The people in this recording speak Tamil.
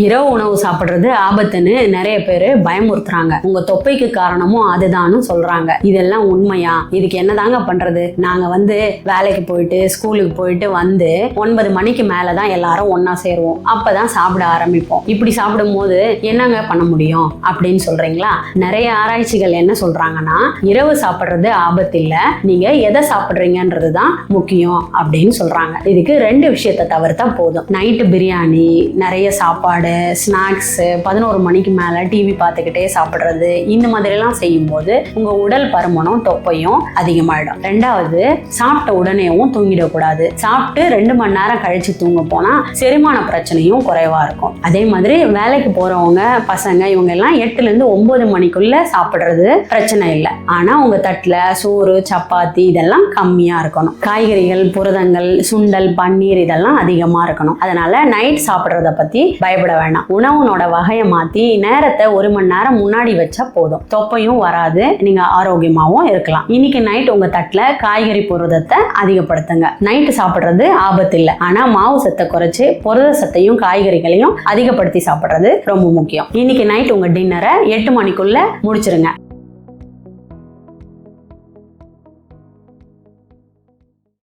இரவு உணவு சாப்பிடுறது ஆபத்துன்னு நிறைய பேரு பயமுறுத்துறாங்க. உங்க தொப்பைக்கு காரணமும் அதுதான்னு சொல்றாங்க. இதெல்லாம் உண்மையா? இதுக்கு என்னதாங்க பண்றது? நாங்க வேலைக்கு போயிட்டு ஸ்கூலுக்கு போயிட்டு 9 மணிக்கு மேலதான் எல்லாரும் ஒன்னா சேருவோம். அப்பதான் சாப்பிட ஆரம்பிப்போம். இப்படி சாப்பிடும் போது என்னங்க பண்ண முடியும் அப்படின்னு சொல்றீங்களா? நிறைய ஆராய்ச்சிகள் என்ன சொல்றாங்கன்னா, இரவு சாப்பிடுறது ஆபத்து இல்ல, நீங்க எதை சாப்பிடுறீங்கன்றதுதான் முக்கியம் அப்படின்னு சொல்றாங்க. இதுக்கு 2 விஷயத்தை தவிர்த்தா போதும். நைட்டு பிரியாணி, நிறைய சாப்பாடு, ஸ்நாக்ஸ், 11 மணிக்கு மேல டிவி பார்த்துக்கிட்டே சாப்பிடுறது, இந்த மாதிரி எல்லாம் செய்யும் போது உங்க உடல் பருமனும் தொப்பையும் அதிகமாயிடும். 2வது, சாப்பிட்ட உடனேவும் தூங்கிடக்கூடாது. சாப்பிட்டு 2 மணி நேரம் கழிச்சு தூங்க போனா செரிமான பிரச்சனையும் குறைவா இருக்கும். அதே மாதிரி வேலைக்கு போறவங்க, பசங்க, இவங்க எல்லாம் 8ல இருந்து 9 மணிக்குள்ள சாப்பிடுறது பிரச்சனை இல்லை. ஆனா உங்க தட்டுல சோறு, சப்பாத்தி இதெல்லாம் கம்மியா இருக்கணும். காய்கறிகள், புரதங்கள், சுண்டல், பன்னீர் இதெல்லாம் அதிகமா இருக்கணும். அதனால நைட் சாப்பிடுறத பத்தி பயப்பட வேண்டாம். உணவுனோட வகையை மாத்தி நேரத்தை 1 மணி நேரம் முன்னாடி வச்சா போதும். தொப்பையும் வராது, நீங்க ஆரோக்கியமாவும் இருக்கலாம். இன்னைக்கு நைட் உங்க தட்டுல காய்கறி புரதத்தை அதிகப்படுத்துங்க. நைட்டு சாப்பிடுறது ஆபத்து இல்லை, ஆனா மாவு சத்தை குறைச்சு புரத சத்தையும் காய்கறிகளையும் அதிகப்படுத்தி சாப்பிடுறது ரொம்ப முக்கியம். இன்னைக்கு நைட் உங்க டின்னரை 8 மணிக்குள்ள முடிச்சிருங்க.